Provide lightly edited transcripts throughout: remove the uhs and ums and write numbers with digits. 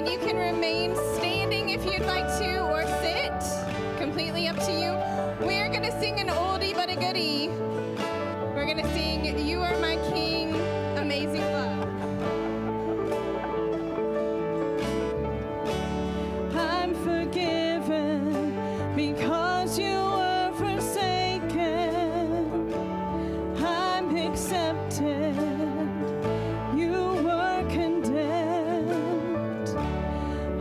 And you can remain standing if you'd like to, or sit. Completely up to you. We are going to sing an oldie but a goodie. We're going to sing You Are My King, Amazing Love. I'm forgiven because you were forsaken. I'm accepted. You were condemned.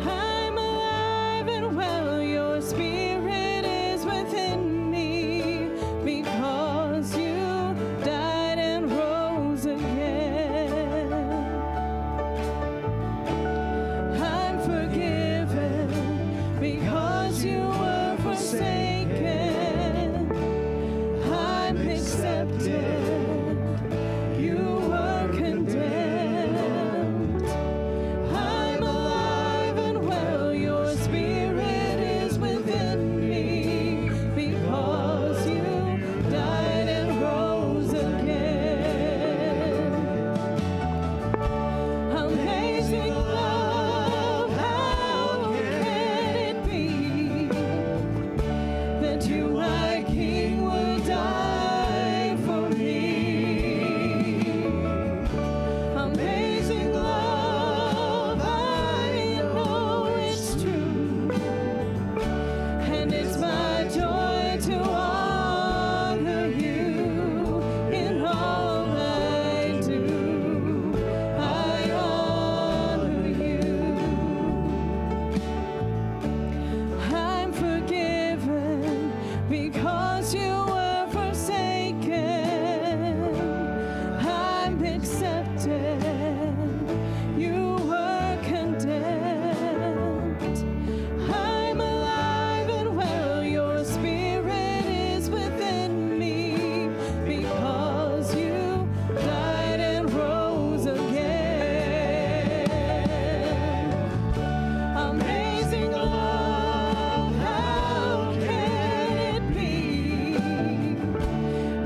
I'm alive and well. Your spirit is within me because you died and rose again. I'm forgiven because you were forsaken. I'm accepted. You were condemned. I'm alive and well. Your spirit is within me because you died and rose again. Amazing love, how can it be that you, my King, would die for me? Amazing love, I know it's true, and it's my joy to honor you in all I do. I honor you. I'm forgiven because you were forsaken. I'm accepted. You were condemned. I'm alive and well. Your spirit is within me because you died and rose again. Amazing love, how can it be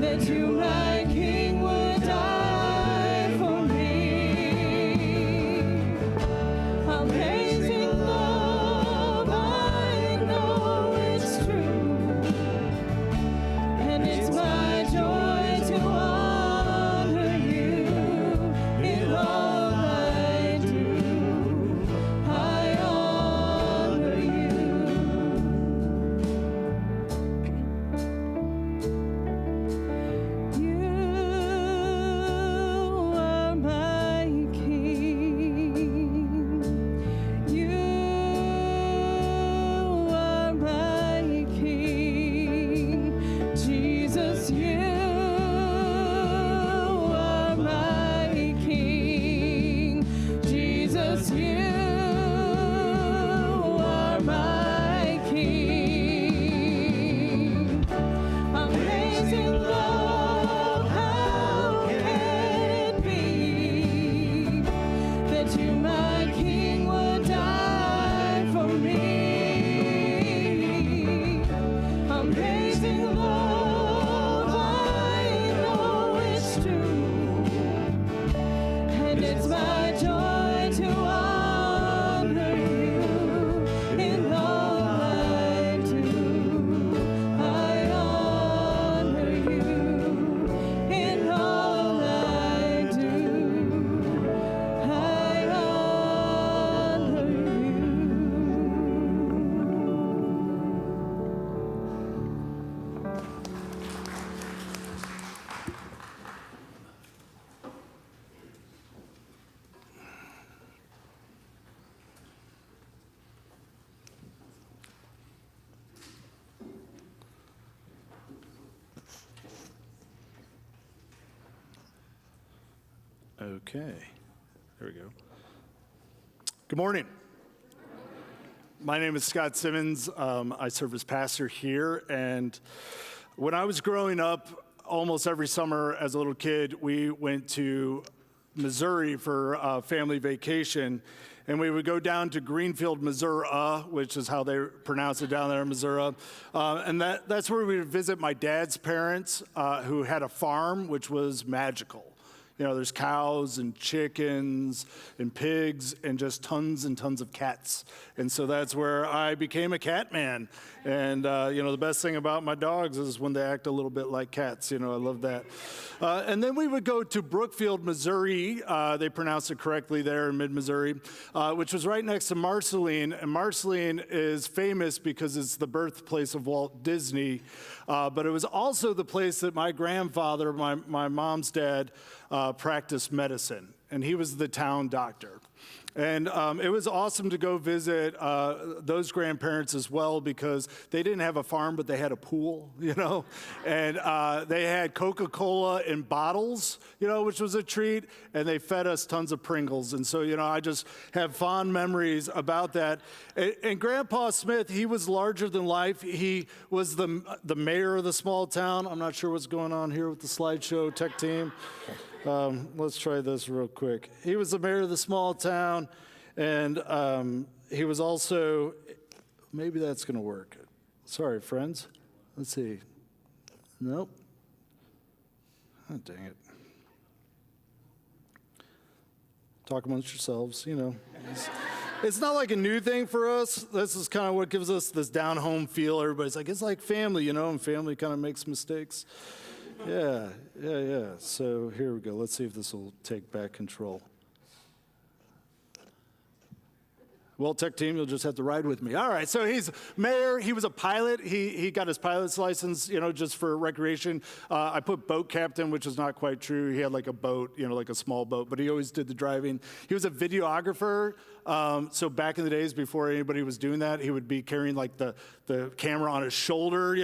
that you, my King, would die for me? Amazing love, I know it's true, and it's my joy to honor you in all I do. I honor you. You are my King. You are my King. Jesus, you are my King. Jesus, you are my King. Amazing love, how can it be that you, my King, would die for me? Amazing love, I know it's true, and it's my joy to honor you in all I do. I honor you in all I do. I honor you. Okay, there we go. Good morning. My name is Scott Simmons. I serve as pastor here, and when I was growing up, almost every summer as a little kid, we went to Missouri for a family vacation, and we would go down to Greenfield, Missouri, which is how they pronounce it down there in Missouri. And that's where we would visit my dad's parents, who had a farm, which was magical. There's cows and chickens and pigs and just tons and tons of cats. And so that's where I became a cat man. And, the best thing about my dogs is when they act a little bit like cats. I love that. And then we would go to Brookfield, Missouri. They pronounce it correctly there in mid-Missouri, which was right next to Marceline. And Marceline is famous because it's the birthplace of Walt Disney. But it was also the place that my grandfather, my mom's dad, practiced medicine. And he was the town doctor. And it was awesome to go visit those grandparents as well, because they didn't have a farm, but they had a pool, and they had Coca-Cola in bottles, which was a treat, and they fed us tons of Pringles. And so, I just have fond memories about that. And Grandpa Smith, he was larger than life. He was the mayor of the small town. I'm not sure what's going on here with the slideshow tech team. Let's try this real quick. He was the mayor of the small town, and he was also, maybe that's going to work. Sorry, friends. Let's see. Nope. Oh, dang it. Talk amongst yourselves, It's not like a new thing for us. This is kind of what gives us this down-home feel. Everybody's like, it's like family, and family kind of makes mistakes. Yeah. So here we go. Let's see if this will take back control. Well, tech team, you'll just have to ride with me. All right, so he's mayor. He was a pilot. He got his pilot's license, just for recreation. I put boat captain, which is not quite true. He had like a boat, like a small boat, but he always did the driving. He was a videographer. So back in the days before anybody was doing that, he would be carrying like the camera on his shoulder,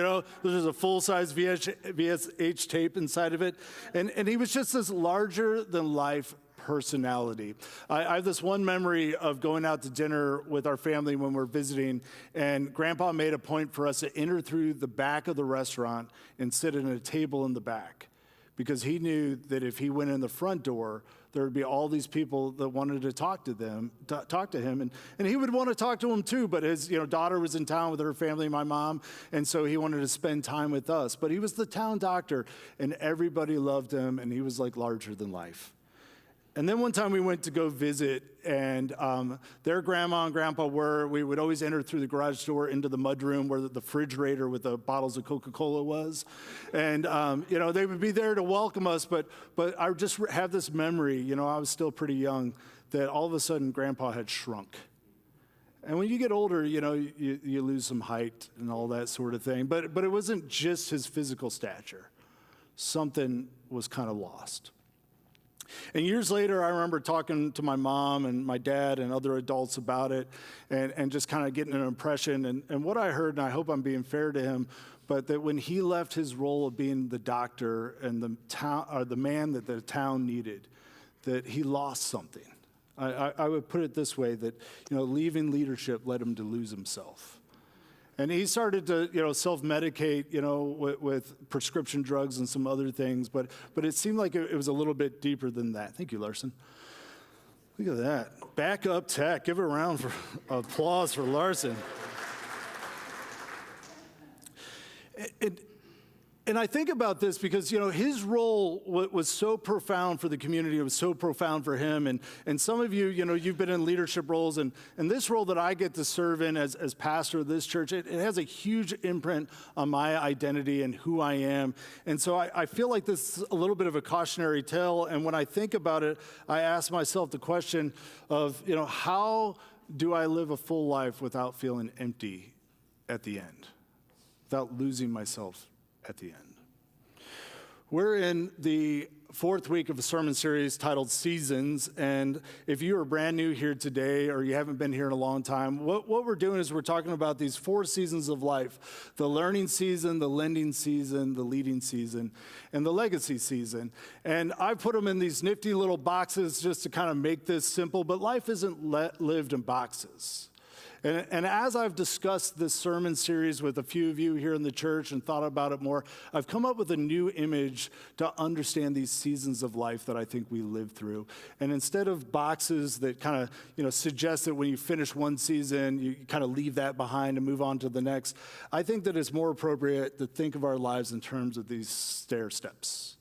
This is a full-size VHS tape inside of it. And he was just this larger-than-life personality. I have this one memory of going out to dinner with our family when we're visiting, and Grandpa made a point for us to enter through the back of the restaurant and sit at a table in the back, because he knew that if he went in the front door, there would be all these people that wanted to talk to him, and he would want to talk to them too, but his daughter was in town with her family, my mom, and so he wanted to spend time with us. But he was the town doctor, and everybody loved him, and he was like larger than life. And then one time we went to go visit, and their grandma and grandpa we would always enter through the garage door into the mudroom where the refrigerator with the bottles of Coca-Cola was. And, they would be there to welcome us, but I just have this memory, I was still pretty young, that all of a sudden Grandpa had shrunk. And when you get older, you lose some height and all that sort of thing. But it wasn't just his physical stature. Something was kind of lost. And years later, I remember talking to my mom and my dad and other adults about it, and just kind of getting an impression. And what I heard, and I hope I'm being fair to him, but that when he left his role of being the doctor and the man that the town needed, that he lost something. I would put it this way, that leaving leadership led him to lose himself. And he started to, self-medicate, with prescription drugs and some other things. But it seemed like it was a little bit deeper than that. Thank you, Larson. Look at that. Backup tech. Give a round of applause for Larson. And I think about this because, his role was so profound for the community. It was so profound for him. And some of you, you've been in leadership roles. And this role that I get to serve in as pastor of this church, it has a huge imprint on my identity and who I am. And so I feel like this is a little bit of a cautionary tale. And when I think about it, I ask myself the question of, how do I live a full life without feeling empty at the end, without losing myself at the end? We're in the fourth week of a sermon series titled Seasons, and if you are brand new here today or you haven't been here in a long time, what we're doing is we're talking about these 4 seasons of life: the learning season, the lending season, the leading season, and the legacy season. And I put them in these nifty little boxes just to kind of make this simple, but life isn't lived in boxes. And as I've discussed this sermon series with a few of you here in the church and thought about it more, I've come up with a new image to understand these seasons of life that I think we live through. And instead of boxes that kind of, suggest that when you finish one season, you kind of leave that behind and move on to the next, I think that it's more appropriate to think of our lives in terms of these stair steps.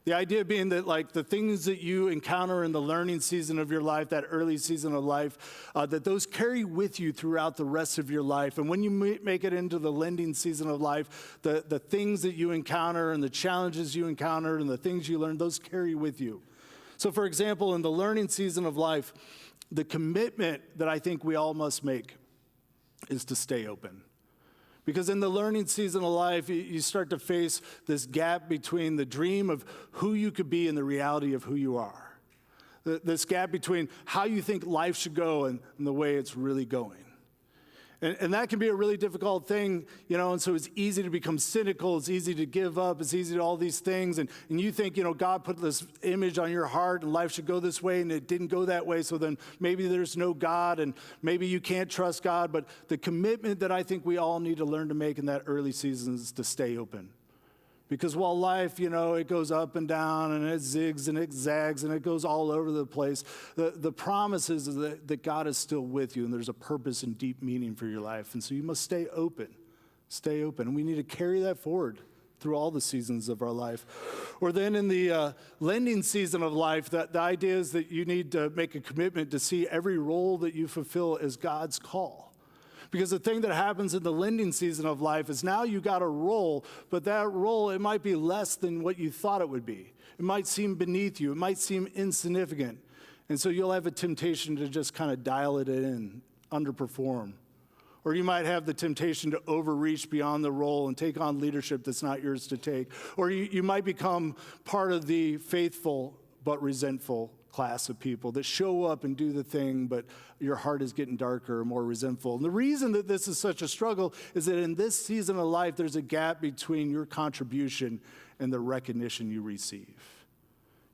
The idea being that like the things that you encounter in the learning season of your life, that early season of life, that those carry with you throughout the rest of your life. And when you make it into the lending season of life, the things that you encounter and the challenges you encounter and the things you learn, those carry with you. So for example, in the learning season of life, the commitment that I think we all must make is to stay open. Because in the learning season of life, you start to face this gap between the dream of who you could be and the reality of who you are. This gap between how you think life should go and the way it's really going. And that can be a really difficult thing, and so it's easy to become cynical, it's easy to give up, it's easy to all these things, and you think, God put this image on your heart and life should go this way, and it didn't go that way, so then maybe there's no God, and maybe you can't trust God, but the commitment that I think we all need to learn to make in that early season is to stay open. Because while life, it goes up and down and it zigs and it zags and it goes all over the place, the promise is that God is still with you and there's a purpose and deep meaning for your life. And so you must stay open. Stay open. And we need to carry that forward through all the seasons of our life. Or then in the lending season of life, the idea is that you need to make a commitment to see every role that you fulfill as God's call. Because the thing that happens in the lending season of life is now you got a role, but that role, it might be less than what you thought it would be. It might seem beneath you. It might seem insignificant. And so you'll have a temptation to just kind of dial it in, underperform. Or you might have the temptation to overreach beyond the role and take on leadership that's not yours to take. Or you might become part of the faithful but resentful class of people that show up and do the thing, but your heart is getting darker or more resentful. And the reason that this is such a struggle is that in this season of life, there's a gap between your contribution and the recognition you receive.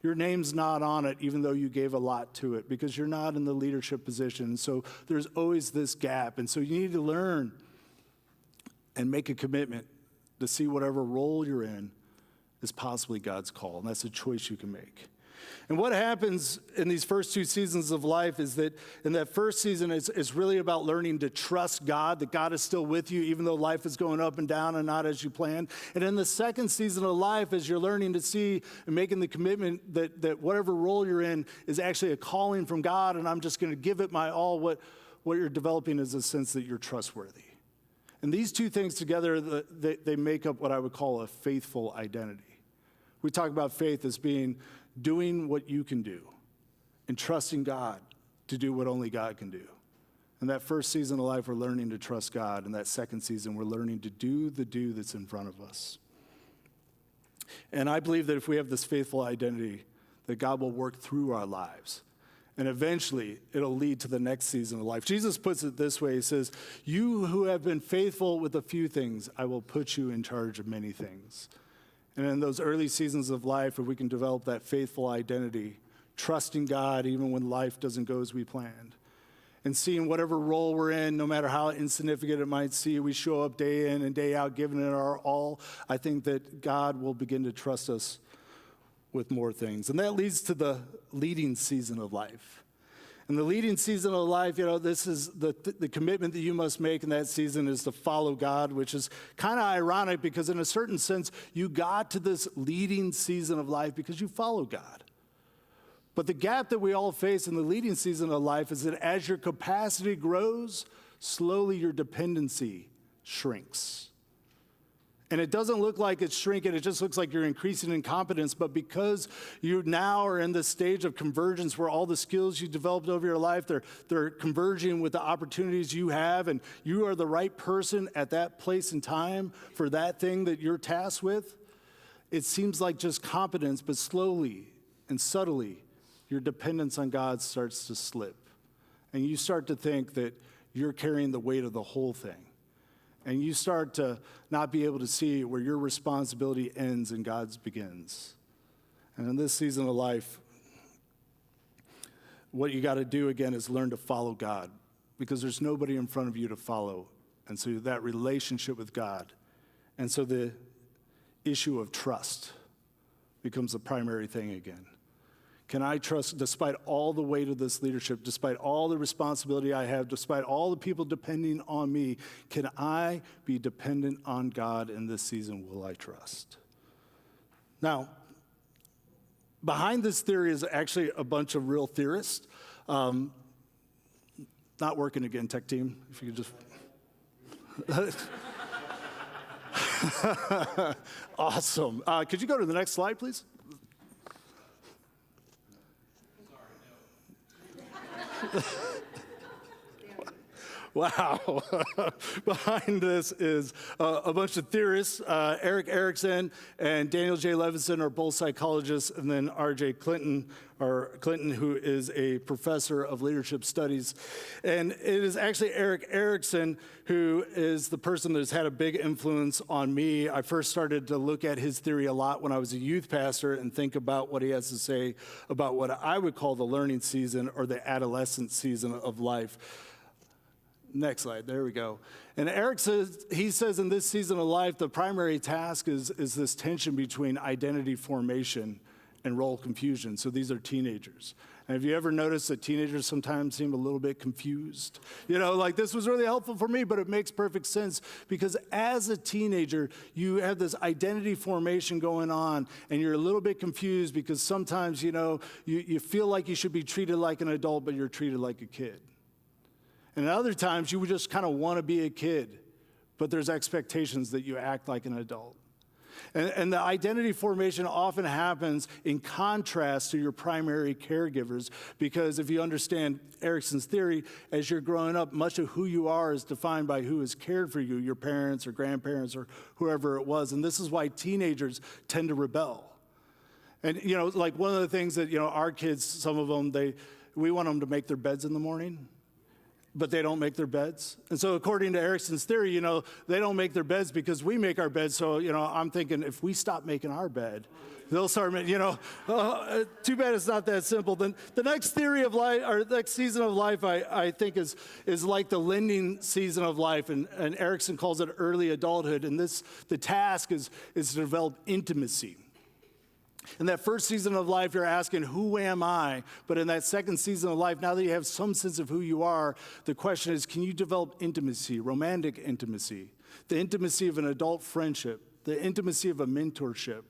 Your name's not on it, even though you gave a lot to it, because you're not in the leadership position. So there's always this gap. And so you need to learn and make a commitment to see whatever role you're in is possibly God's call. And that's a choice you can make. And what happens in these first two seasons of life is that in that first season, it's really about learning to trust God, that God is still with you, even though life is going up and down and not as you planned. And in the second season of life, as you're learning to see and making the commitment that whatever role you're in is actually a calling from God, and I'm just going to give it my all, what you're developing is a sense that you're trustworthy. And these two things together, they make up what I would call a faithful identity. We talk about faith as being doing what you can do and trusting God to do what only God can do. In that first season of life, we're learning to trust God. In that second season, we're learning to do the do that's in front of us. And I believe that if we have this faithful identity, that God will work through our lives. And eventually, it'll lead to the next season of life. Jesus puts it this way. He says, "You who have been faithful with a few things, I will put you in charge of many things." And in those early seasons of life, if we can develop that faithful identity, trusting God even when life doesn't go as we planned, and seeing whatever role we're in, no matter how insignificant it might seem, we show up day in and day out, giving it our all, I think that God will begin to trust us with more things. And that leads to the leading season of life. In the leading season of life, this is the commitment that you must make in that season is to follow God, which is kind of ironic because in a certain sense, you got to this leading season of life because you follow God. But the gap that we all face in the leading season of life is that as your capacity grows, slowly your dependency shrinks. And it doesn't look like it's shrinking, it just looks like you're increasing in competence. But because you now are in this stage of convergence where all the skills you developed over your life, they're converging with the opportunities you have, and you are the right person at that place and time for that thing that you're tasked with, it seems like just competence, but slowly and subtly, your dependence on God starts to slip. And you start to think that you're carrying the weight of the whole thing. And you start to not be able to see where your responsibility ends and God's begins. And in this season of life, what you got to do again is learn to follow God, because there's nobody in front of you to follow. And so that relationship with God. And so the issue of trust becomes the primary thing again. Can I trust, despite all the weight of this leadership, despite all the responsibility I have, despite all the people depending on me, can I be dependent on God in this season? Will I trust? Now, behind this theory is actually a bunch of real theorists. Not working again, tech team, if you could just. Awesome. Could you go to the next slide, please? Wow. Behind this is a bunch of theorists. Eric Erickson and Daniel J. Levinson are both psychologists, and then R.J. Clinton, who is a professor of leadership studies. And it is actually Eric Erickson who is the person that has had a big influence on me. I first started to look at his theory a lot when I was a youth pastor and think about what he has to say about what I would call the learning season or the adolescent season of life. Next slide, there we go. And Eric says, he says in this season of life, the primary task is this tension between identity formation and role confusion. So these are teenagers. And have you ever noticed that teenagers sometimes seem a little bit confused? You know, like this was really helpful for me, but it makes perfect sense because as a teenager, you have this identity formation going on and you're a little bit confused because sometimes, you know, you feel like you should be treated like an adult, but you're treated like a kid. And at other times, you would just kind of want to be a kid, but there's expectations that you act like an adult. And the identity formation often happens in contrast to your primary caregivers, because if you understand Erickson's theory, as you're growing up, much of who you are is defined by who has cared for you, your parents or grandparents or whoever it was. And this is why teenagers tend to rebel. And, you know, like one of the things that, you know, our kids, some of them, we want them to make their beds in the morning, but they don't make their beds. And so according to Erickson's theory, you know, they don't make their beds because we make our beds. So, you know, I'm thinking if we stop making our bed, they'll start making, you know, too bad it's not that simple. Then the next theory of life, or next season of life, I think is like the lending season of life. And Erickson calls it early adulthood. And the task is to develop intimacy. In that first season of life, you're asking, who am I? But in that second season of life, now that you have some sense of who you are, the question is, can you develop intimacy, romantic intimacy, the intimacy of an adult friendship, the intimacy of a mentorship?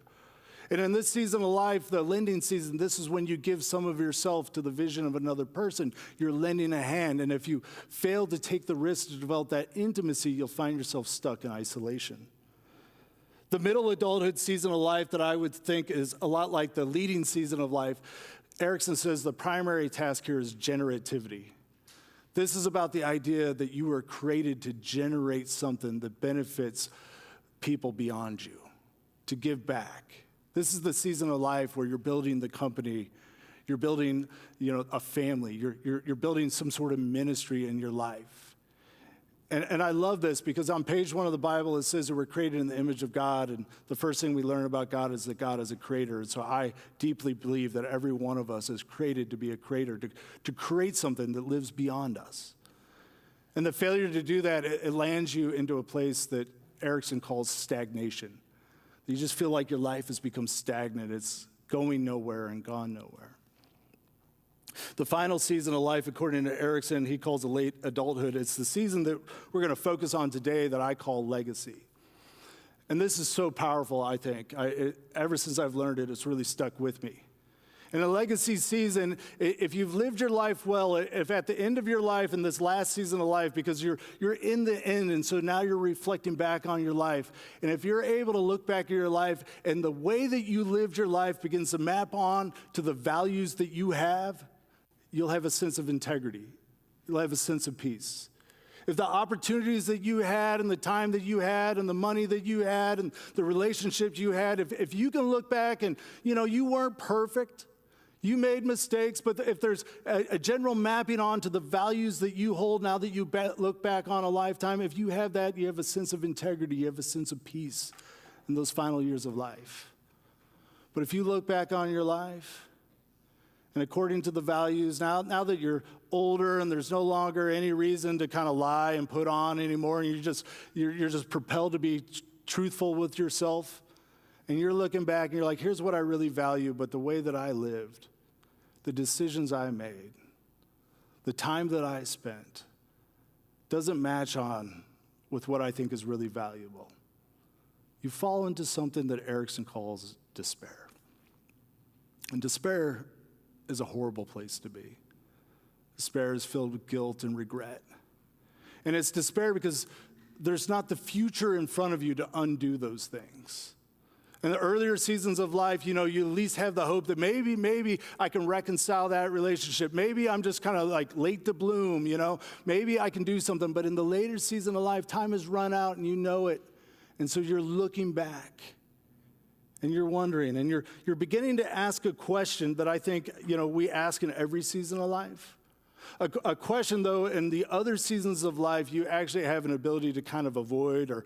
And in this season of life, the lending season, this is when you give some of yourself to the vision of another person. You're lending a hand. And if you fail to take the risk to develop that intimacy, you'll find yourself stuck in isolation. The middle adulthood season of life that I would think is a lot like the leading season of life. Erickson says the primary task here is generativity. This is about the idea that you were created to generate something that benefits people beyond you, to give back. This is the season of life where you're building the company, you're building, you know, a family, you're building some sort of ministry in your life. And I love this because on page 1 of the Bible, it says that we're created in the image of God. And the first thing we learn about God is that God is a creator. And so I deeply believe that every one of us is created to be a creator, to create something that lives beyond us. And the failure to do that, it lands you into a place that Erickson calls stagnation. You just feel like your life has become stagnant. It's going nowhere and gone nowhere. The final season of life, according to Erickson, he calls it late adulthood. It's the season that we're going to focus on today that I call legacy. And this is so powerful, I think. Ever since I've learned it, it's really stuck with me. In a legacy season, if you've lived your life well, if at the end of your life, in this last season of life, because you're in the end, and so now you're reflecting back on your life, and if you're able to look back at your life, and the way that you lived your life begins to map on to the values that you have, you'll have a sense of integrity. You'll have a sense of peace. If the opportunities that you had and the time that you had and the money that you had and the relationships you had, if you can look back and, you know, you weren't perfect, you made mistakes, but if there's a general mapping onto the values that you hold now that you look back on a lifetime, if you have that, you have a sense of integrity, you have a sense of peace in those final years of life. But if you look back on your life, and according to the values, now that you're older and there's no longer any reason to kind of lie and put on anymore, and you're just propelled to be truthful with yourself, and you're looking back and you're like, here's what I really value, but the way that I lived, the decisions I made, the time that I spent, doesn't match on with what I think is really valuable. You fall into something that Erickson calls despair. And despair is a horrible place to be. Despair is filled with guilt and regret. And it's despair because there's not the future in front of you to undo those things. In the earlier seasons of life, you at least have the hope that maybe I can reconcile that relationship. Maybe I'm just kind of like late to bloom, Maybe I can do something. But in the later season of life, time has run out and you know it. And so you're looking back and you're wondering and you're beginning to ask a question that I think, we ask in every season of life. A question, though, in the other seasons of life, you actually have an ability to kind of avoid or,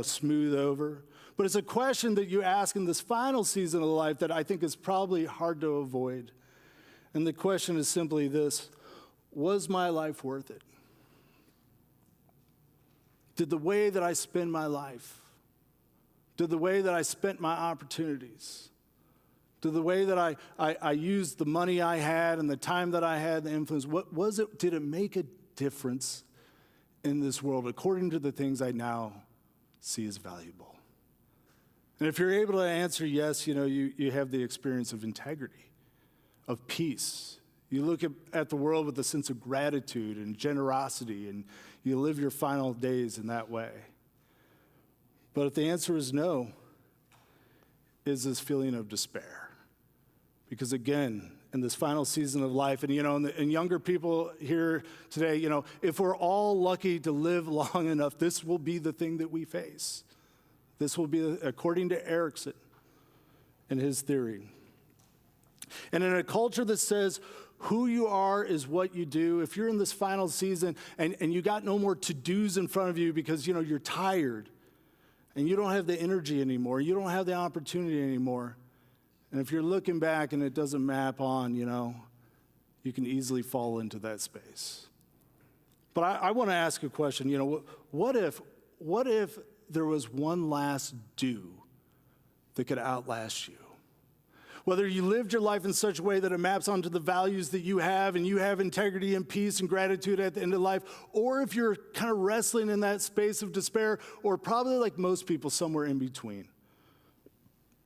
smooth over. But it's a question that you ask in this final season of life that I think is probably hard to avoid. And the question is simply this: was my life worth it? Did the way that I spend my life, did the way that I spent my opportunities, did the way that I used the money I had and the time that I had, the influence, what was it? Did it make a difference in this world according to the things I now see as valuable? And if you're able to answer yes, you have the experience of integrity, of peace. You look at the world with a sense of gratitude and generosity, and you live your final days in that way. But if the answer is no, is this feeling of despair. Because again, in this final season of life, and and younger people here today, if we're all lucky to live long enough, this will be the thing that we face. This will be, according to Erickson and his theory. And in a culture that says who you are is what you do, if you're in this final season and you got no more to-dos in front of you because, you're tired and you don't have the energy anymore, you don't have the opportunity anymore, and if you're looking back and it doesn't map on, you can easily fall into that space. But I want to ask a question, what if there was one last do that could outlast you? Whether you lived your life in such a way that it maps onto the values that you have and you have integrity and peace and gratitude at the end of life, or if you're kind of wrestling in that space of despair, or probably like most people, somewhere in between.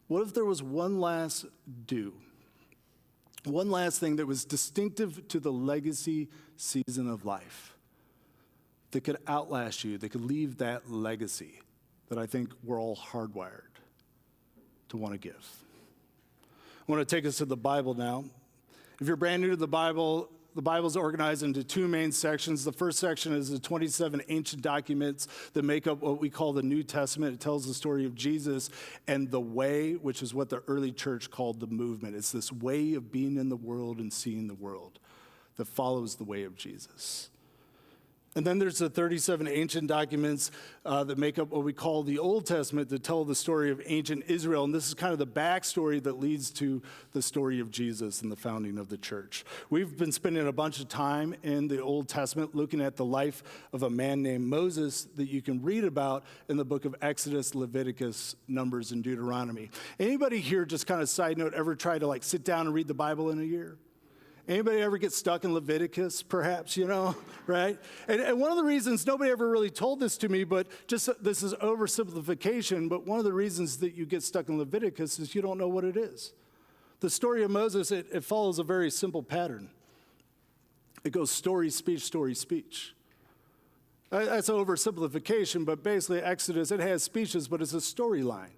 What if there was one last do? One last thing that was distinctive to the legacy season of life that could outlast you, that could leave that legacy that I think we're all hardwired to want to give. I want to take us to the Bible now. If you're brand new to the Bible is organized into two main sections. The first section is the 27 ancient documents that make up what we call the New Testament. It tells the story of Jesus and the way, which is what the early church called the movement. It's this way of being in the world and seeing the world that follows the way of Jesus. And then there's the 37 ancient documents that make up what we call the Old Testament that tell the story of ancient Israel. And this is kind of the backstory that leads to the story of Jesus and the founding of the church. We've been spending a bunch of time in the Old Testament looking at the life of a man named Moses that you can read about in the book of Exodus, Leviticus, Numbers, and Deuteronomy. Anybody here, just kind of side note, ever try to sit down and read the Bible in a year? Anybody ever get stuck in Leviticus, perhaps, right? And one of the reasons, nobody ever really told this to me, but just this is oversimplification, but one of the reasons that you get stuck in Leviticus is you don't know what it is. The story of Moses, it follows a very simple pattern. It goes story, speech, story, speech. That's oversimplification, but basically Exodus, it has speeches, but it's a storyline.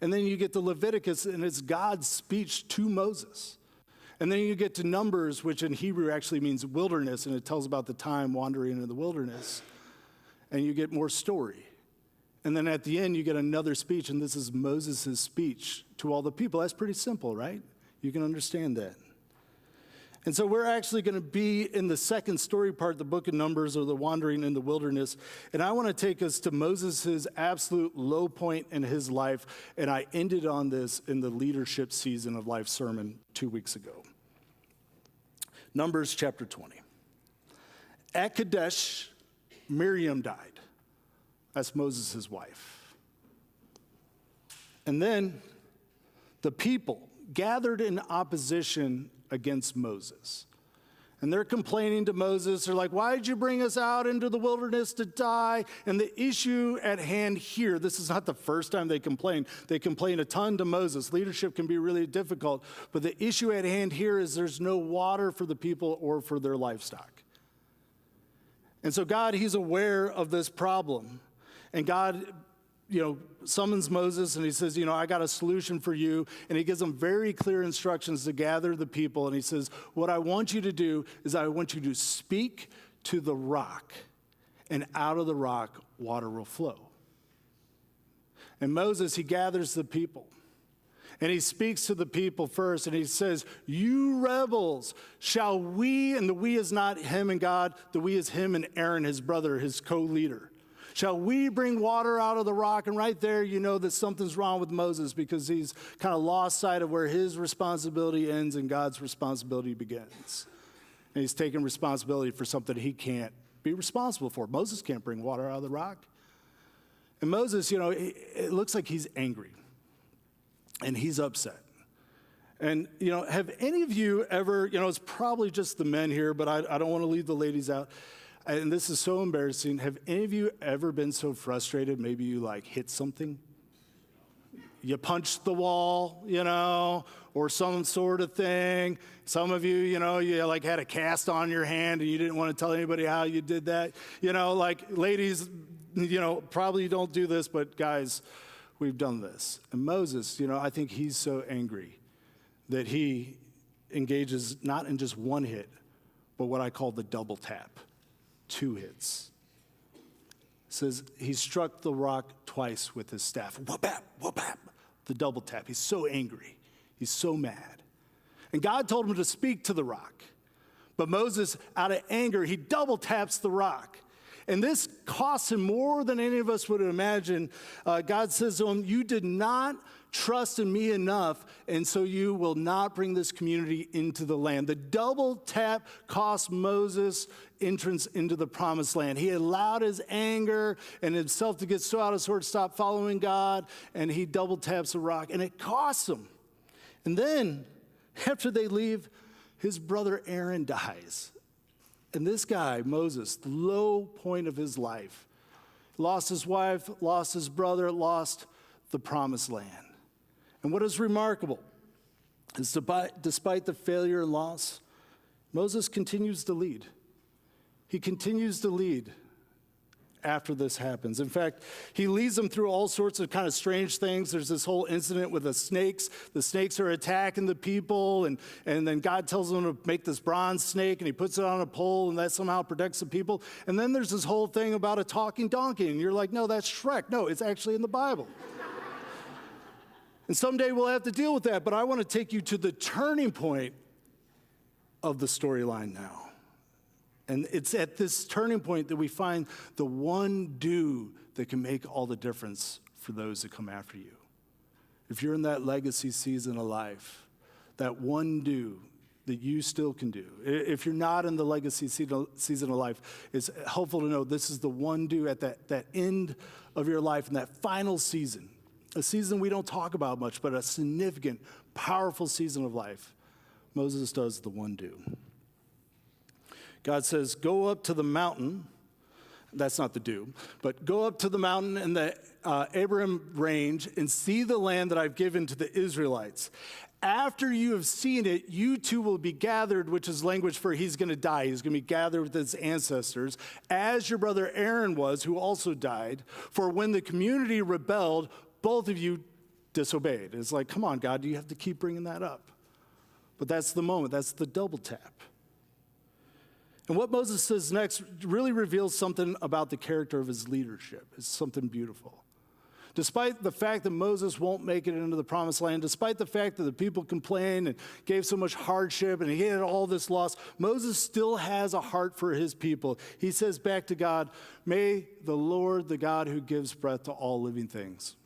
And then you get to Leviticus, and it's God's speech to Moses. And then you get to Numbers, which in Hebrew actually means wilderness, and it tells about the time wandering in the wilderness. And you get more story. And then at the end, you get another speech, and this is Moses' speech to all the people. That's pretty simple, right? You can understand that. And so we're actually going to be in the second story part, the book of Numbers, or the wandering in the wilderness. And I want to take us to Moses' absolute low point in his life. And I ended on this in the leadership season of life sermon 2 weeks ago. Numbers chapter 20. At Kadesh, Miriam died. That's Moses' wife. And then the people gathered in opposition against Moses. And they're complaining to Moses. They're like, why did you bring us out into the wilderness to die? And the issue at hand here, this is not the first time they complain. They complain a ton to Moses. Leadership can be really difficult. But the issue at hand here is there's no water for the people or for their livestock. And so God, he's aware of this problem. And God, summons Moses and he says, I got a solution for you. And he gives them very clear instructions to gather the people. And he says, what I want you to do is I want you to speak to the rock, and out of the rock, water will flow. And Moses, he gathers the people. And he speaks to the people first, and he says, you rebels, shall we, and the we is not him and God, the we is him and Aaron, his brother, his co-leader. Shall we bring water out of the rock? And right there, you know that something's wrong with Moses because he's kind of lost sight of where his responsibility ends and God's responsibility begins. And he's taking responsibility for something he can't be responsible for. Moses can't bring water out of the rock. And Moses, it looks like he's angry. And he's upset. And, have any of you ever, it's probably just the men here, but I don't want to leave the ladies out. And this is so embarrassing. Have any of you ever been so frustrated? Maybe you hit something? You punched the wall, or some sort of thing. Some of you, you had a cast on your hand and you didn't want to tell anybody how you did that. Ladies, probably don't do this, but guys, we've done this. And Moses, I think he's so angry that he engages not in just one hit, but what I call the double tap, 2 hits. It says he struck the rock twice with his staff. Whoop-bap, whoop-bap, the double tap. He's so angry. He's so mad. And God told him to speak to the rock. But Moses, out of anger, he double taps the rock. And this costs him more than any of us would imagine. God says to him, you did not trust in me enough, and so you will not bring this community into the land. The double tap cost Moses entrance into the promised land. He allowed his anger and himself to get so out of sorts, stop following God, and he double taps the rock, and it costs him. And then, after they leave, his brother Aaron dies. And this guy, Moses, the low point of his life, lost his wife, lost his brother, lost the promised land. And what is remarkable is despite the failure and loss, Moses continues to lead. He continues to lead after this happens. In fact, he leads them through all sorts of kind of strange things. There's this whole incident with the snakes. The snakes are attacking the people, and then God tells them to make this bronze snake, and he puts it on a pole, and that somehow protects the people. And then there's this whole thing about a talking donkey, and you're like, no, that's Shrek. No, it's actually in the Bible. And someday we'll have to deal with that, but I want to take you to the turning point of the storyline now. And it's at this turning point that we find the one do that can make all the difference for those that come after you. If you're in that legacy season of life, that one do that you still can do. If you're not in the legacy season of life, it's helpful to know this is the one do at that end of your life and that final season. A season we don't talk about much, but a significant, powerful season of life. Moses does the one do. God says, go up to the mountain. That's not the do, but go up to the mountain in the Abraham range and see the land that I've given to the Israelites. After you have seen it, you too will be gathered, which is language for he's going to die. He's going to be gathered with his ancestors, as your brother Aaron was, who also died. For when the community rebelled, both of you disobeyed. It's like, come on, God, do you have to keep bringing that up? But that's the moment. That's the double tap. And what Moses says next really reveals something about the character of his leadership. It's something beautiful. Despite the fact that Moses won't make it into the promised land, despite the fact that the people complained and gave so much hardship and he had all this loss, Moses still has a heart for his people. He says back to God, may the Lord, the God who gives breath to all living things,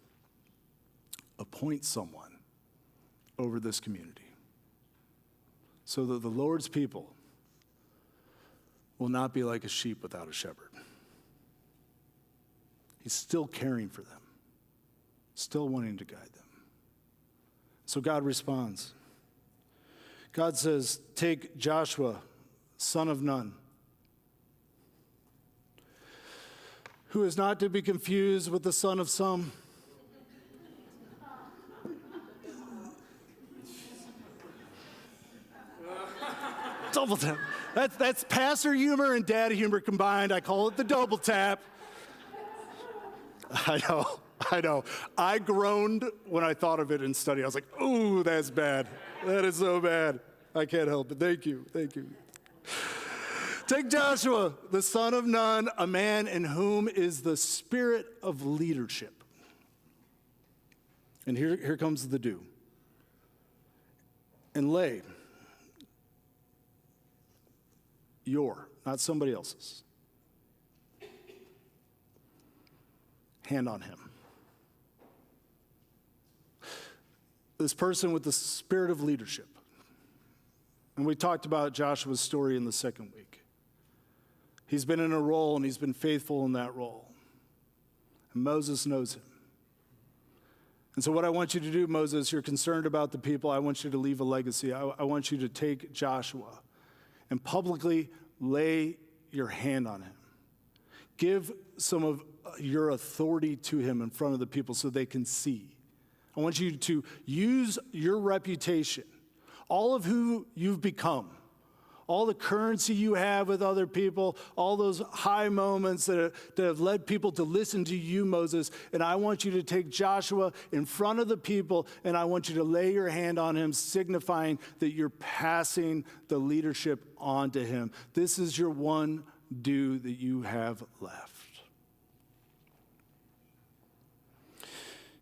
appoint someone over this community so that the Lord's people will not be like a sheep without a shepherd. He's still caring for them, still wanting to guide them. So God responds. God says, take Joshua, son of none, who is not to be confused with the son of some. Double tap. That's pastor humor and dad humor combined. I call it the double tap. I know. I groaned when I thought of it in study. I was like, ooh, that's bad. That is so bad. I can't help it. Thank you. Take Joshua, the son of Nun, a man in whom is the spirit of leadership. And here comes the do. And lay your, not somebody else's, hand on him. This person with the spirit of leadership. And we talked about Joshua's story in the second week. He's been in a role and he's been faithful in that role. And Moses knows him. And so what I want you to do, Moses, you're concerned about the people. I want you to leave a legacy. I want you to take Joshua and publicly lay your hand on him. Give some of your authority to him in front of the people so they can see. I want you to use your reputation, all of who you've become, all the currency you have with other people, all those high moments that have led people to listen to you, Moses. And I want you to take Joshua in front of the people, and I want you to lay your hand on him, signifying that you're passing the leadership on to him. This is your one due that you have left.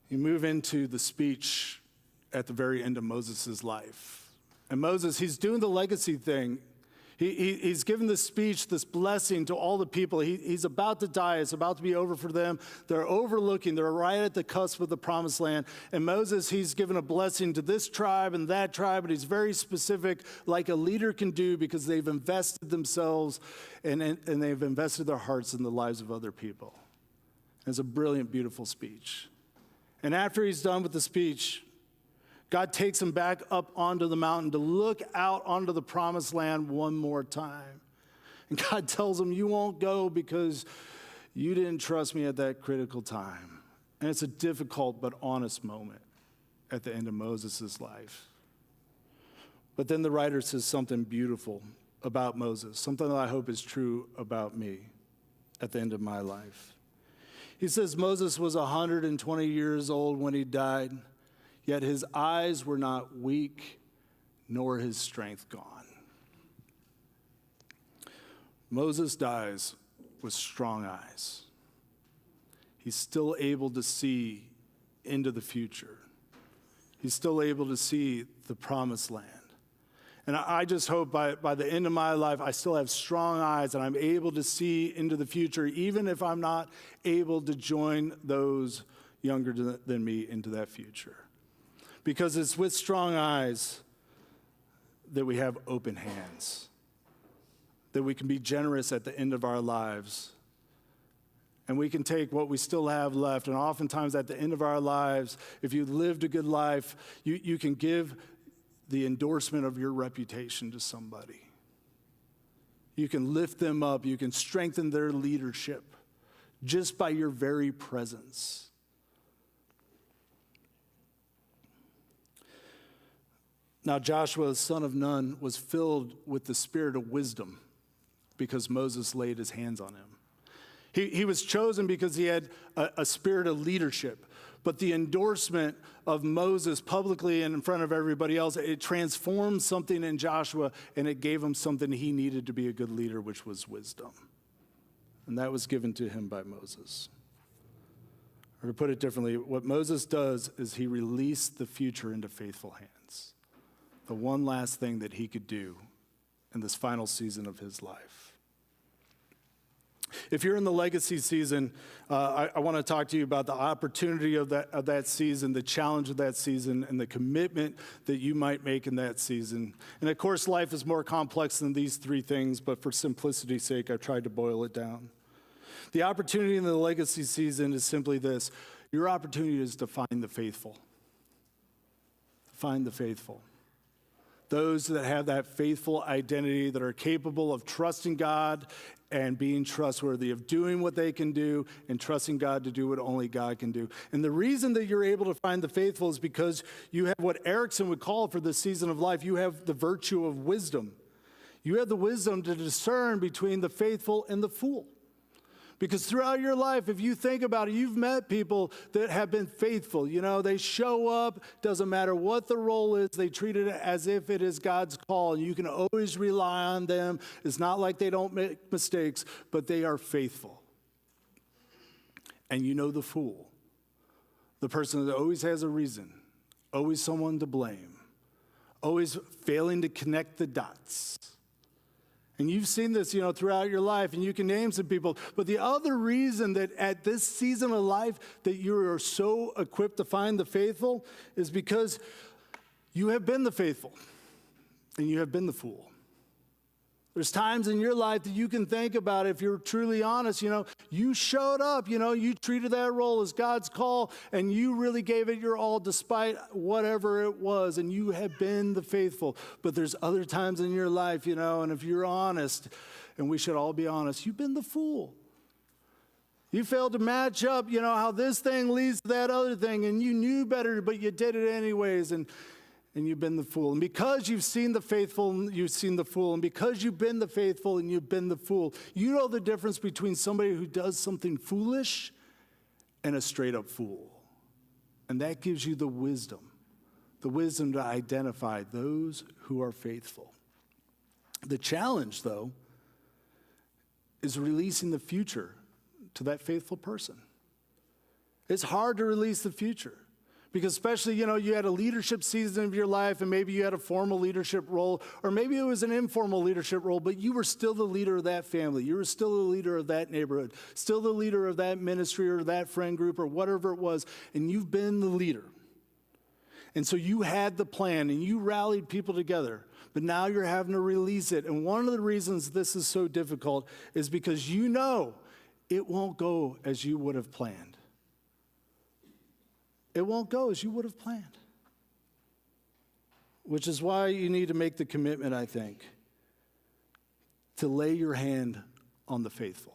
You move into the speech at the very end of Moses' life. And Moses, he's doing the legacy thing. He's given this speech, this blessing to all the people. He's about to die. It's about to be over for them. They're overlooking. They're right at the cusp of the promised land. And Moses, he's given a blessing to this tribe and that tribe, and he's very specific, like a leader can do, because they've invested themselves and they've invested their hearts in the lives of other people. It's a brilliant, beautiful speech. And after he's done with the speech, God takes him back up onto the mountain to look out onto the promised land one more time. And God tells him, you won't go because you didn't trust me at that critical time. And it's a difficult but honest moment at the end of Moses' life. But then the writer says something beautiful about Moses, something that I hope is true about me at the end of my life. He says Moses was 120 years old when he died, yet his eyes were not weak, nor his strength gone. Moses dies with strong eyes. He's still able to see into the future. He's still able to see the promised land. And I just hope by the end of my life, I still have strong eyes and I'm able to see into the future, even if I'm not able to join those younger than me into that future. Because it's with strong eyes that we have open hands, that we can be generous at the end of our lives. And we can take what we still have left. And oftentimes at the end of our lives, if you lived a good life, you can give the endorsement of your reputation to somebody. You can lift them up. You can strengthen their leadership just by your very presence. Now, Joshua, son of Nun, was filled with the spirit of wisdom because Moses laid his hands on him. He was chosen because he had a spirit of leadership. But the endorsement of Moses publicly and in front of everybody else, it transformed something in Joshua, and it gave him something he needed to be a good leader, which was wisdom. And that was given to him by Moses. Or to put it differently, what Moses does is he released the future into faithful hands. The one last thing that he could do in this final season of his life. If you're in the legacy season, I want to talk to you about the opportunity of that season, the challenge of that season, and the commitment that you might make in that season. And of course, life is more complex than these three things, but for simplicity's sake, I've tried to boil it down. The opportunity in the legacy season is simply this. Your opportunity is to find the faithful. Find the faithful. those that have that faithful identity, that are capable of trusting God and being trustworthy, of doing what they can do and trusting God to do what only God can do. And the reason that you're able to find the faithful is because you have what Erickson would call for this season of life, you have the virtue of wisdom. You have the wisdom to discern between the faithful and the fool. Because throughout your life, if you think about it, you've met people that have been faithful. You know, they show up, doesn't matter what the role is, they treat it as if it is God's call. And you can always rely on them. It's not like they don't make mistakes, but they are faithful. And you know the fool, the person that always has a reason, always someone to blame, always failing to connect the dots. And you've seen this, throughout your life, and you can name some people. But the other reason that at this season of life that you are so equipped to find the faithful is because you have been the faithful and you have been the fool. There's times in your life that you can think about, if you're truly honest, you showed up, you treated that role as God's call, and you really gave it your all despite whatever it was, and you have been the faithful. But there's other times in your life, and if you're honest, and we should all be honest, you've been the fool. You failed to match up, how this thing leads to that other thing, and you knew better, but you did it anyways, and you've been the fool. And because you've seen the faithful, you've seen the fool. And because you've been the faithful and you've been the fool, you know the difference between somebody who does something foolish and a straight up fool. And that gives you the wisdom to identify those who are faithful. The challenge, though, is releasing the future to that faithful person. It's hard to release the future. Because especially, you had a leadership season of your life, and maybe you had a formal leadership role, or maybe it was an informal leadership role, but you were still the leader of that family. You were still the leader of that neighborhood, still the leader of that ministry or that friend group or whatever it was, and you've been the leader. And so you had the plan, and you rallied people together, but now you're having to release it. And one of the reasons this is so difficult is because it won't go as you would have planned. It won't go as you would have planned. Which is why you need to make the commitment, I think, to lay your hand on the faithful.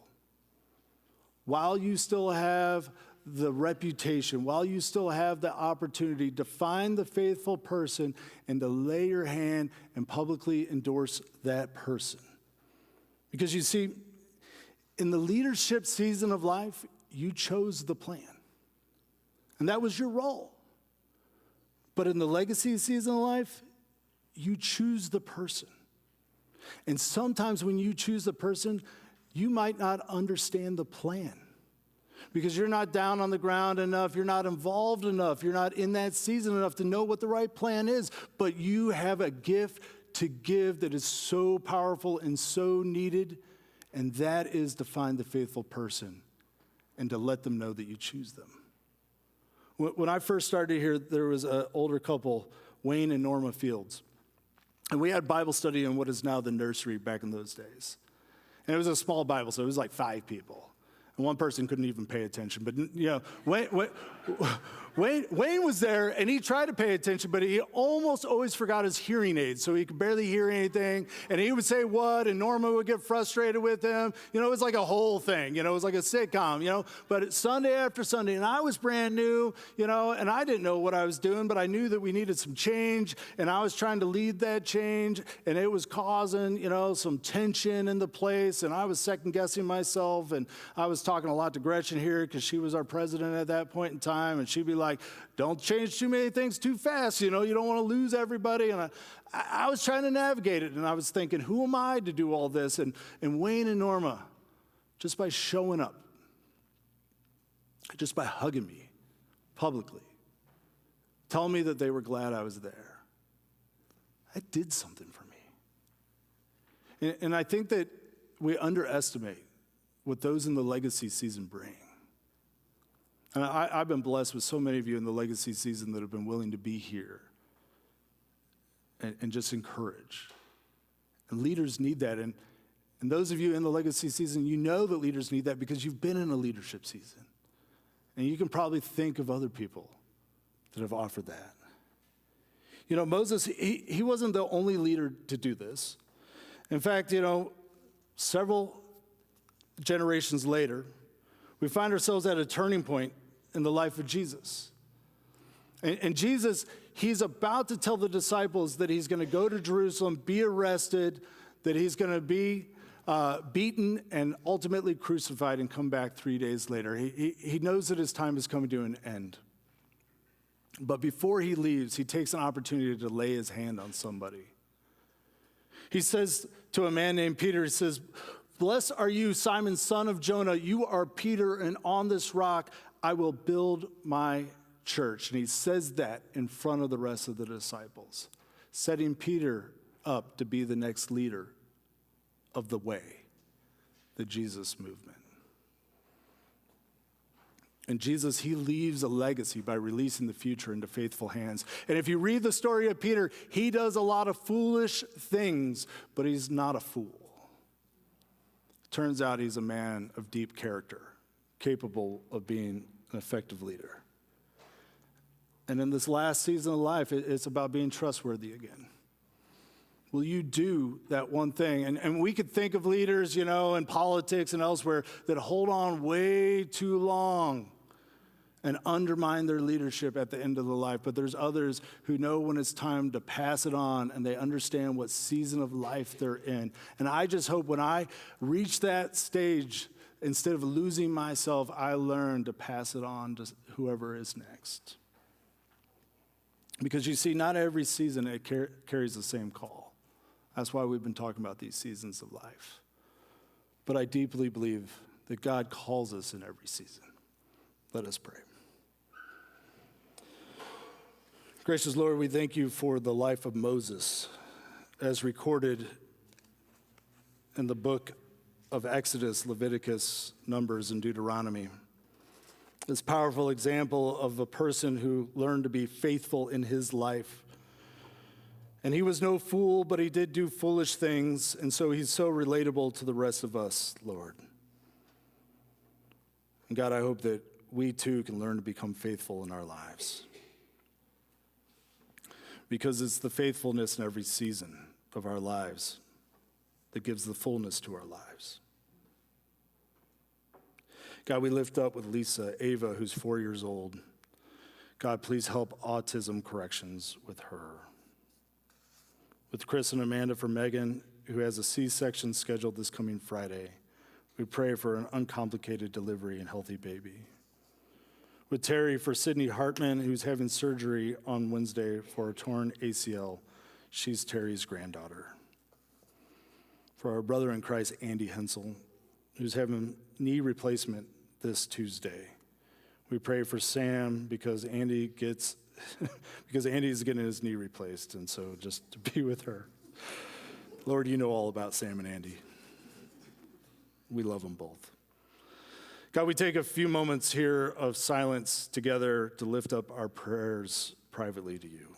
While you still have the reputation, while you still have the opportunity to find the faithful person and to lay your hand and publicly endorse that person. Because you see, in the leadership season of life, you chose the plan. And that was your role. But in the legacy season of life, you choose the person. And sometimes when you choose the person, you might not understand the plan. Because you're not down on the ground enough, you're not involved enough, you're not in that season enough to know what the right plan is. But you have a gift to give that is so powerful and so needed, and that is to find the faithful person and to let them know that you choose them. When I first started here, there was an older couple, Wayne and Norma Fields. And we had Bible study in what is now the nursery back in those days. And it was a small Bible, so it was like 5 people. And one person couldn't even pay attention. But, Wayne was there, and he tried to pay attention, but he almost always forgot his hearing aids, so he could barely hear anything. And he would say what, and Norma would get frustrated with him. It was like a whole thing. It was like a sitcom, But Sunday after Sunday, and I was brand new, and I didn't know what I was doing, but I knew that we needed some change, and I was trying to lead that change, and it was causing, some tension in the place, and I was second-guessing myself, and I was talking a lot to Gretchen here because she was our president at that point in time, and she'd be like, don't change too many things too fast, you don't want to lose everybody. And I was trying to navigate it, and I was thinking, who am I to do all this? And Wayne and Norma, just by showing up, just by hugging me publicly, telling me that they were glad I was there, that did something for me. And I think that we underestimate what those in the legacy season bring. And I've been blessed with so many of you in the legacy season that have been willing to be here and just encourage. And leaders need that. And those of you in the legacy season, you know that leaders need that because you've been in a leadership season. And you can probably think of other people that have offered that. You know, Moses, he wasn't the only leader to do this. In fact, several generations later, we find ourselves at a turning point in the life of Jesus. And Jesus, he's about to tell the disciples that he's going to go to Jerusalem, be arrested, that he's going to be beaten and ultimately crucified and come back 3 days later. He knows that his time is coming to an end. But before he leaves, he takes an opportunity to lay his hand on somebody. He says to a man named Peter, he says, "Blessed are you, Simon, son of Jonah. You are Peter, and on this rock I will build my church." And he says that in front of the rest of the disciples, setting Peter up to be the next leader of the way, the Jesus movement. And Jesus, he leaves a legacy by releasing the future into faithful hands. And if you read the story of Peter, he does a lot of foolish things, but he's not a fool. Turns out he's a man of deep character, capable of being an effective leader. And in this last season of life, it's about being trustworthy again. Will you do that one thing? And we could think of leaders, in politics and elsewhere that hold on way too long and undermine their leadership at the end of the life. But there's others who know when it's time to pass it on, and they understand what season of life they're in. And I just hope when I reach that stage, instead of losing myself, I learn to pass it on to whoever is next. Because you see, not every season it carries the same call. That's why we've been talking about these seasons of life. But I deeply believe that God calls us in every season. Let us pray. Gracious Lord, we thank you for the life of Moses as recorded in the book of Exodus, Leviticus, Numbers, and Deuteronomy. This powerful example of a person who learned to be faithful in his life. And he was no fool, but he did do foolish things, and so he's so relatable to the rest of us, Lord. And God, I hope that we too can learn to become faithful in our lives. Because it's the faithfulness in every season of our lives that gives the fullness to our lives. God, we lift up with Lisa, Ava, who's 4 years old. God, please help autism corrections with her. With Chris and Amanda for Megan, who has a C-section scheduled this coming Friday. We pray for an uncomplicated delivery and healthy baby. With Terry for Sydney Hartman, who's having surgery on Wednesday for a torn ACL. She's Terry's granddaughter. For our brother in Christ, Andy Hensel, who's having knee replacement this Tuesday. We pray for Sam because Andy's getting his knee replaced, and so just to be with her. Lord, you know all about Sam and Andy. We love them both. God, we take a few moments here of silence together to lift up our prayers privately to you.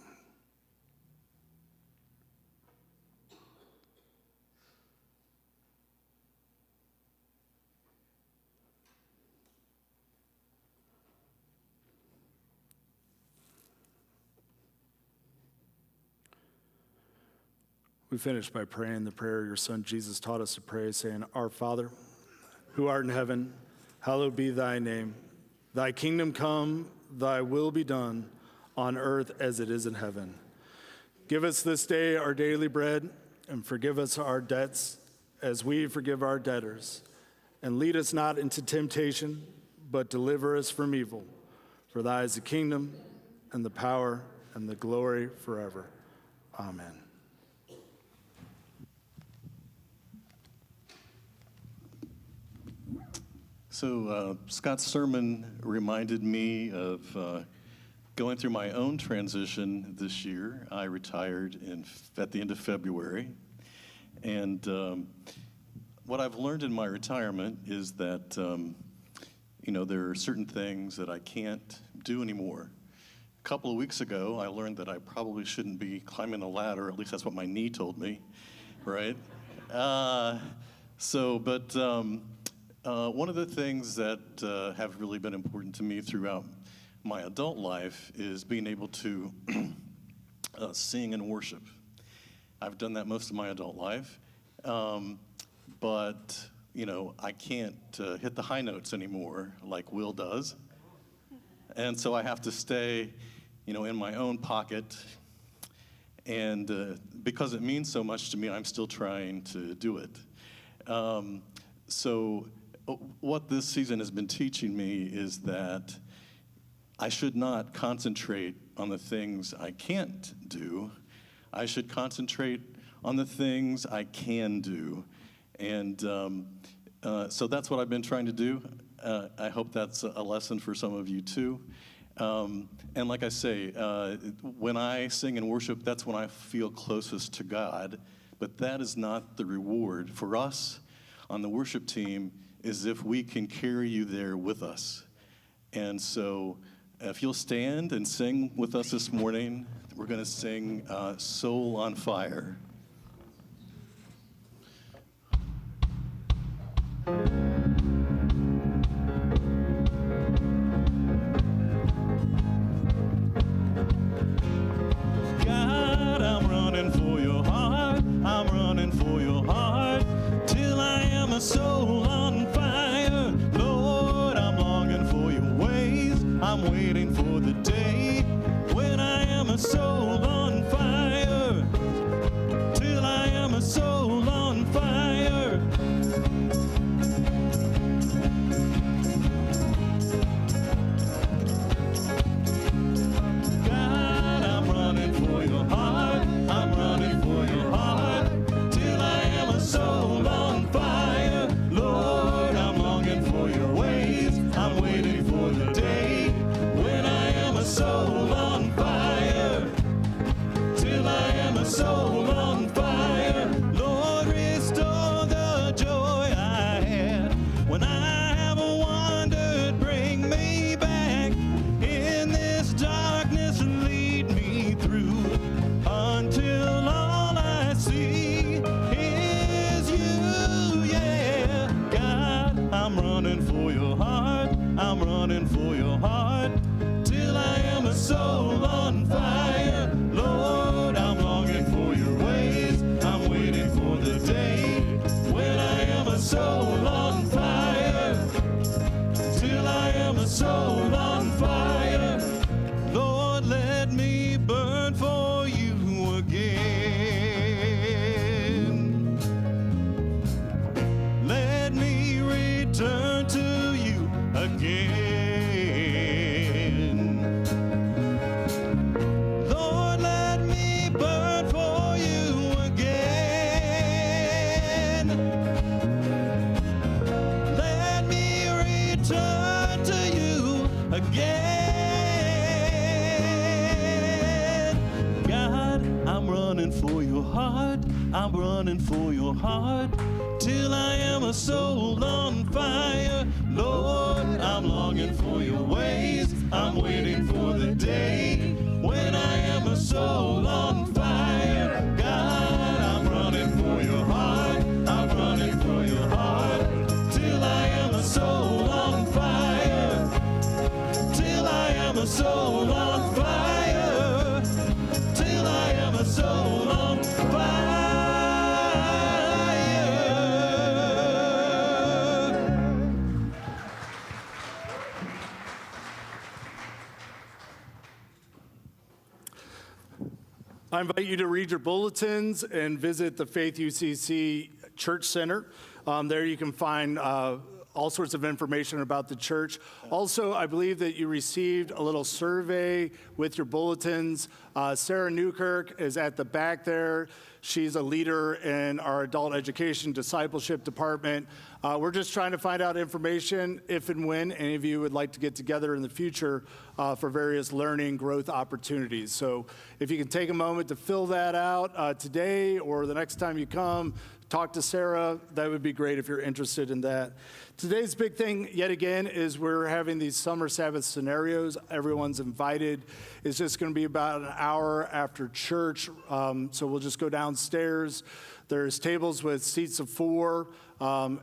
We finish by praying the prayer your son Jesus taught us to pray, saying, "Our Father, who art in heaven, hallowed be thy name. Thy kingdom come, thy will be done, on earth as it is in heaven. Give us this day our daily bread, and forgive us our debts as we forgive our debtors. And lead us not into temptation, but deliver us from evil. For thy is the kingdom, and the power, and the glory forever. Amen." So Scott's sermon reminded me of going through my own transition this year. I retired at the end of February. And what I've learned in my retirement is that, there are certain things that I can't do anymore. A couple of weeks ago, I learned that I probably shouldn't be climbing a ladder. At least that's what my knee told me, right? One of the things that have really been important to me throughout my adult life is being able to sing and worship. I've done that most of my adult life, but I can't hit the high notes anymore like Will does, and so I have to stay, in my own pocket. And because it means so much to me, I'm still trying to do it. So what this season has been teaching me is that I should not concentrate on the things I can't do. I should concentrate on the things I can do. And so that's what I've been trying to do. I hope that's a lesson for some of you too. And like I say, when I sing and worship, that's when I feel closest to God. But that is not the reward. For us on the worship team is if we can carry you there with us. And so if you'll stand and sing with us this morning, we're going to sing Soul on Fire. God, I'm running for your heart. I'm running for your heart till I am a soul on fire. Lord, I'm longing for your ways. I'm waiting for the day when I am a soul on fire, till I am a soul on fire. God, I'm running for your heart. I'm running for your heart till I am a soul on fire. Lord, I'm longing for your ways. I'm waiting for the day when I am a soul on fire, till I am a soul on fire. Lord, restore the joy I had when I have wandered. Bring me back in this darkness and lead me through until all I see is you. Yeah, God, I'm running for your heart. I'm running for your heart till I am a soul on fire. Lord, I'm longing for your ways. I'm waiting for the day when I am a soul on fire, till I am a soul on fire. Lord, let me burn for you again. Let me return to you again. Lord, let me burn for you again. Let me return to you again. God, I'm running for your heart. I'm running for your heart till I am a soul on fire. Lord, I'm longing for your ways. I'm waiting for the day when I am a soul on fire. God, I'm running for your heart. I'm running for your heart till I am a soul on fire, till I am a soul on fire, till I am a soul on fire. I invite you to read your bulletins and visit the Faith UCC Church Center. There you can find all sorts of information about the church. Also, I believe that you received a little survey with your bulletins. Sarah Newkirk is at the back there. She's a leader in our adult education discipleship department. We're just trying to find out information if and when any of you would like to get together in the future for various learning growth opportunities. So if you can take a moment to fill that out today or the next time you come, talk to Sarah. That would be great if you're interested in that. Today's big thing, yet again, is we're having these summer Sabbath scenarios. Everyone's invited. It's just going to be about an hour after church, so we'll just go downstairs. There's tables with seats of 4.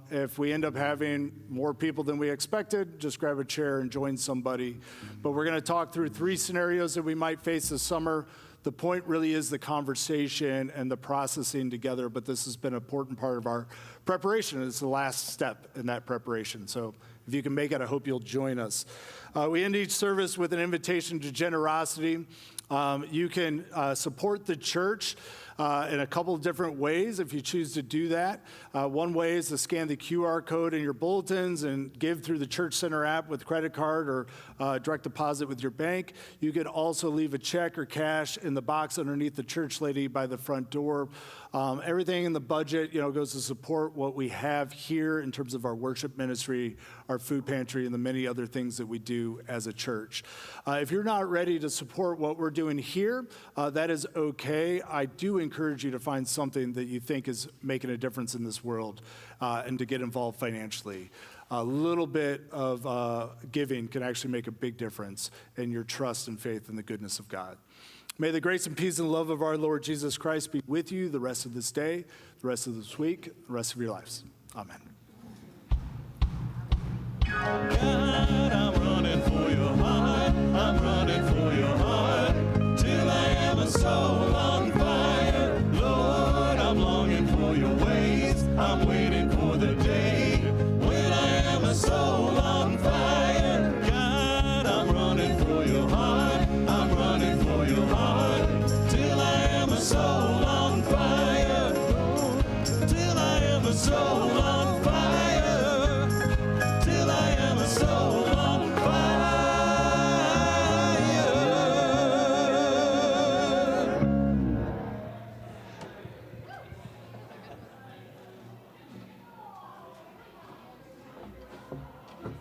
If we end up having more people than we expected, just grab a chair and join somebody. But we're going to talk through 3 scenarios that we might face this summer. The point really is the conversation and the processing together, but this has been an important part of our preparation. It's the last step in that preparation. So if you can make it, I hope you'll join us. We end each service with an invitation to generosity. You can support the church in a couple of different ways if you choose to do that. One way is to scan the QR code in your bulletins and give through the Church Center app with credit card or direct deposit with your bank. You could also leave a check or cash in the box underneath the church lady by the front door. Everything in the budget, goes to support what we have here in terms of our worship ministry, our food pantry, and the many other things that we do as a church. If you're not ready to support what we're doing here, that is okay. I do encourage you to find something that you think is making a difference in this world and to get involved financially. A little bit of giving can actually make a big difference in your trust and faith in the goodness of God. May the grace and peace and love of our Lord Jesus Christ be with you the rest of this day, the rest of this week, the rest of your lives. Amen. God, I'm running for your heart. I'm running for your heart. Till I am a soul on fire. Lord, I'm longing for your ways. I'm waiting for the day